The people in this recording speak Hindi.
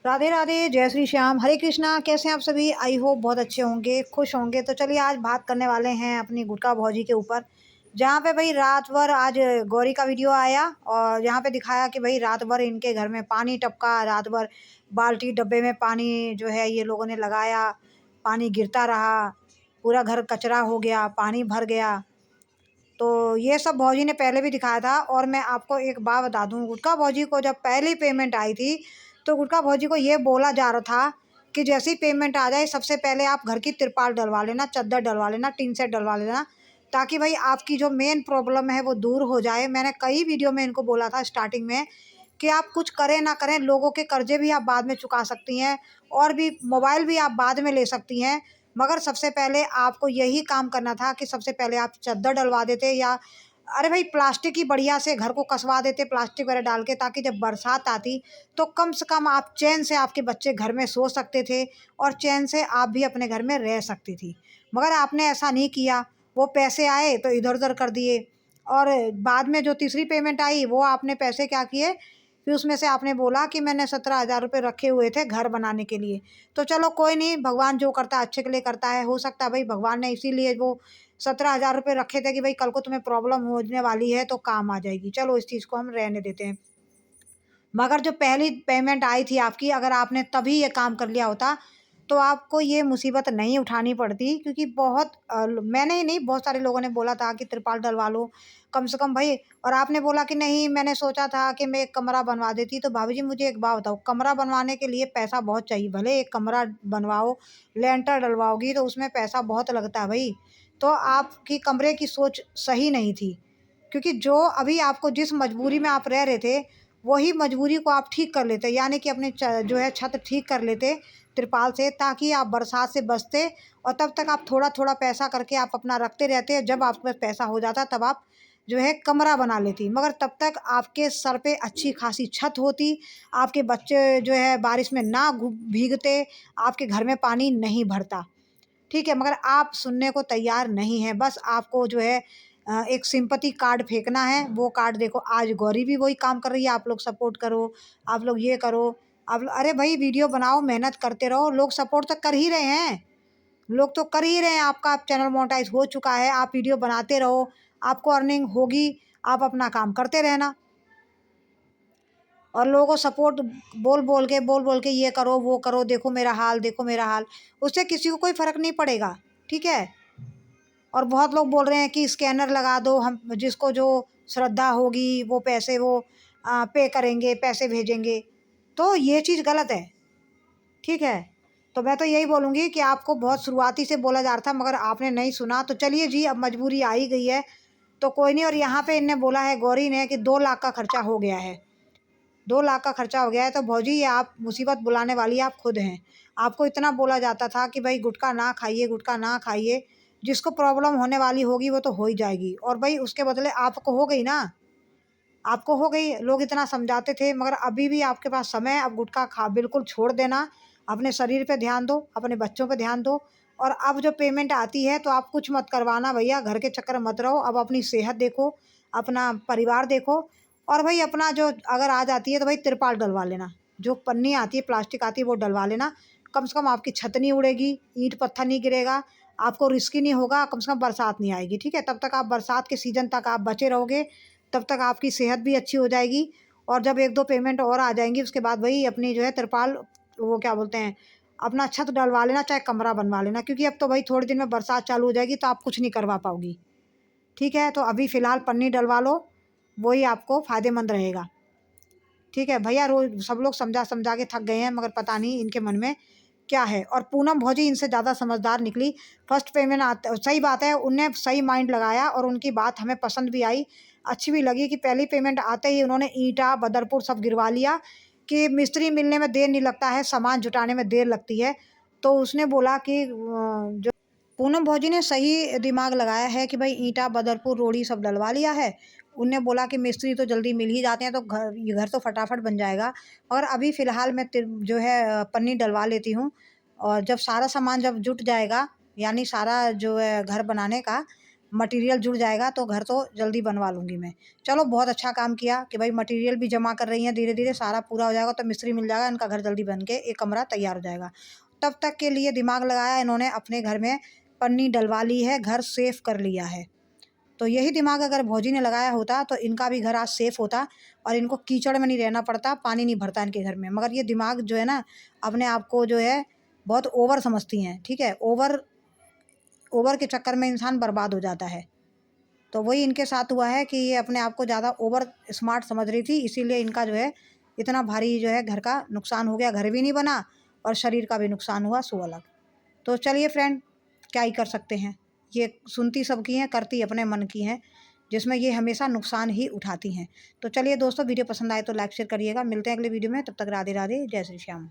राधे राधे, जय श्री श्याम, हरे कृष्णा। कैसे हैं आप सभी? आई होप बहुत अच्छे होंगे, खुश होंगे। तो चलिए आज बात करने वाले हैं अपनी गुटखा भौजी के ऊपर, जहाँ पे भाई रात भर आज गौरी का वीडियो आया और यहाँ पे दिखाया कि भाई रात भर इनके घर में पानी टपका, रात भर बाल्टी डब्बे में पानी जो है ये लोगों ने लगाया, पानी गिरता रहा, पूरा घर कचरा हो गया, पानी भर गया। तो ये सब भौजी ने पहले भी दिखाया था। और मैं आपको एक बात बता दूं, गुटखा भौजी को जब पहली पेमेंट आई थी तो गुटखा भौजी को ये बोला जा रहा था कि जैसी पेमेंट आ जाए सबसे पहले आप घर की तिरपाल डलवा लेना, चद्दर डलवा लेना, टीन सेट डलवा लेना, ताकि भाई आपकी जो मेन प्रॉब्लम है वो दूर हो जाए। मैंने कई वीडियो में इनको बोला था स्टार्टिंग में कि आप कुछ करें ना करें, लोगों के कर्जे भी आप बाद में चुका सकती हैं और भी मोबाइल भी आप बाद में ले सकती हैं, मगर सबसे पहले आपको यही काम करना था कि सबसे पहले आप चद्दर डलवा देते, या अरे भाई प्लास्टिक की बढ़िया से घर को कसवा देते प्लास्टिक वगैरह डाल के, ताकि जब बरसात आती तो कम से कम आप चैन से आपके बच्चे घर में सो सकते थे और चैन से आप भी अपने घर में रह सकती थी। मगर आपने ऐसा नहीं किया, वो पैसे आए तो इधर उधर कर दिए और बाद में जो तीसरी पेमेंट आई वो आपने पैसे क्या किए, फिर उसमें से आपने बोला कि मैंने 17,000 रुपये रखे हुए थे घर बनाने के लिए। तो चलो कोई नहीं, भगवान जो करता है अच्छे के लिए करता है। हो सकता है भाई भगवान ने इसीलिए वो 17,000 रुपये रखे थे कि भाई कल को तुम्हें प्रॉब्लम होने वाली है तो काम आ जाएगी। चलो इस चीज़ को हम रहने देते हैं। मगर जो पहली पेमेंट आई थी आपकी, अगर आपने तभी ये काम कर लिया होता तो आपको ये मुसीबत नहीं उठानी पड़ती, क्योंकि बहुत मैंने ही नहीं, बहुत सारे लोगों ने बोला था कि तिरपाल डलवा लो कम से कम भाई। और आपने बोला कि नहीं, मैंने सोचा था कि मैं एक कमरा बनवा देती। तो भाभी जी मुझे एक बात बताओ, कमरा बनवाने के लिए पैसा बहुत चाहिए। भले एक कमरा बनवाओ, लेंटर डलवाओगी तो उसमें पैसा बहुत लगता है भाई। तो आपकी कमरे की सोच सही नहीं थी, क्योंकि जो अभी आपको जिस मजबूरी में आप रह रहे थे वही मजबूरी को आप ठीक कर लेते, यानी कि अपने जो है छत ठीक कर लेते तिरपाल से, ताकि आप बरसात से बचते। और तब तक आप थोड़ा थोड़ा पैसा करके आप अपना रखते रहते। जब आपके पास पैसा हो जाता तब आप जो है कमरा बना लेती, मगर तब तक आपके सर पे अच्छी खासी छत होती, आपके बच्चे जो है बारिश में ना भीगते, आपके घर में पानी नहीं भरता। ठीक है, मगर आप सुनने को तैयार नहीं हैं। बस आपको जो है एक सिंपैथी कार्ड फेंकना है। वो कार्ड देखो, आज गौरी भी वही काम कर रही है। आप लोग सपोर्ट करो, आप लोग ये करो, अरे भाई वीडियो बनाओ, मेहनत करते रहो। लोग सपोर्ट तो कर ही रहे हैं, लोग तो कर ही रहे हैं। आपका चैनल मोनेटाइज हो चुका है, आप वीडियो बनाते रहो, आपको अर्निंग होगी, आप अपना काम करते रहना। और लोगों को सपोर्ट बोल बोल के ये करो वो करो, देखो मेरा हाल, देखो मेरा हाल, उससे किसी को कोई फ़र्क नहीं पड़ेगा। ठीक है। और बहुत लोग बोल रहे हैं कि स्कैनर लगा दो, हम जिसको जो श्रद्धा होगी वो पैसे वो पे करेंगे, पैसे भेजेंगे। तो ये चीज़ गलत है। ठीक है। तो मैं तो यही बोलूँगी कि आपको बहुत शुरुआती से बोला जा रहा था, मगर आपने नहीं सुना। तो चलिए जी, अब मजबूरी आ ही गई है तो कोई नहीं। और यहाँ पे इनने बोला है, गौरी ने, कि 2 लाख का खर्चा हो गया है। 2 लाख का खर्चा हो गया है। तो भौजी ये आप मुसीबत बुलाने वाली आप खुद हैं। आपको इतना बोला जाता था कि भाई गुटखा ना खाइए, गुटखा ना खाइए, जिसको प्रॉब्लम होने वाली होगी वो तो हो ही जाएगी। और भाई उसके बदले आपको हो गई ना, आपको हो गई। लोग इतना समझाते थे, मगर अभी भी आपके पास समय है। अब गुटखा खा बिल्कुल छोड़ देना, अपने शरीर पे ध्यान दो, अपने बच्चों पे ध्यान दो। और अब जो पेमेंट आती है तो आप कुछ मत करवाना भैया, घर के चक्कर मत रहो। अब अपनी सेहत देखो, अपना परिवार देखो। और भाई अपना जो अगर आ जाती है तो भाई तिरपाल डलवा लेना, जो पन्नी आती है प्लास्टिक आती है वो डलवा लेना। कम से कम आपकी छत नहीं उड़ेगी, ईंट पत्थर नहीं गिरेगा, आपको रिस्क ही नहीं होगा, कम से कम बरसात नहीं आएगी। ठीक है, तब तक आप बरसात के सीज़न तक आप बचे रहोगे, तब तक आपकी सेहत भी अच्छी हो जाएगी। और जब 1-2 पेमेंट और आ जाएंगी उसके बाद भाई अपनी जो है तिरपाल, वो क्या बोलते हैं, अपना छत डलवा लेना, चाहे कमरा बनवा लेना, क्योंकि अब तो भाई थोड़े दिन में बरसात चालू हो जाएगी तो आप कुछ नहीं करवा पाओगी। ठीक है, तो अभी फ़िलहाल पन्नी डलवा लो, वही आपको फ़ायदेमंद रहेगा। ठीक है भैया, रोज़ सब लोग समझा समझा के थक गए हैं, मगर पता नहीं इनके मन में क्या है। और पूनम भौजी इनसे ज़्यादा समझदार निकली। फर्स्ट पेमेंट सही बात है, उनने सही माइंड लगाया और उनकी बात हमें पसंद भी आई, अच्छी भी लगी कि पहली पेमेंट आते ही उन्होंने ईंटा बदरपुर सब गिरवा लिया, कि मिस्त्री मिलने में देर नहीं लगता है, सामान जुटाने में देर लगती है। तो उसने बोला कि जो पूनम भौजी ने सही दिमाग लगाया है कि भाई ईंटा बदरपुर रोड़ी सब डलवा लिया है। उनने बोला कि मिस्त्री तो जल्दी मिल ही जाते हैं तो ये घर तो फटाफट बन जाएगा। और अभी फ़िलहाल मैं जो है पन्नी डलवा लेती हूँ। और जब सारा सामान जब जुट जाएगा, यानी सारा जो है घर बनाने का मटेरियल जुड़ जाएगा तो घर तो जल्दी बनवा लूँगी मैं। चलो बहुत अच्छा काम किया कि भाई मटेरियल भी जमा कर रही हैं, धीरे धीरे सारा पूरा हो जाएगा तो मिस्त्री मिल जाएगा, इनका घर जल्दी बन के एक कमरा तैयार हो जाएगा। तब तक के लिए दिमाग लगाया इन्होंने, अपने घर में पन्नी डलवा ली है, घर सेफ कर लिया है। तो यही दिमाग अगर भौजी ने लगाया होता तो इनका भी घर आज सेफ होता और इनको कीचड़ में नहीं रहना पड़ता, पानी नहीं भरता इनके घर में। मगर ये दिमाग जो है ना, अपने आप को जो है बहुत ओवर समझती हैं, ठीक है। ओवर ओवर के चक्कर में इंसान बर्बाद हो जाता है। तो वही इनके साथ हुआ है कि ये अपने आप को ज़्यादा ओवर स्मार्ट समझ रही थी, इसीलिए इनका जो है इतना भारी जो है घर का नुकसान हो गया। घर भी नहीं बना और शरीर का भी नुकसान हुआ, सो अलग। तो चलिए फ्रेंड, क्या ही कर सकते हैं। ये सुनती सबकी हैं, करती अपने मन की हैं, जिसमें ये हमेशा नुकसान ही उठाती हैं। तो चलिए दोस्तों, वीडियो पसंद आए तो लाइक शेयर करिएगा। मिलते हैं अगले वीडियो में, तब तक राधे राधे, जय श्री श्याम।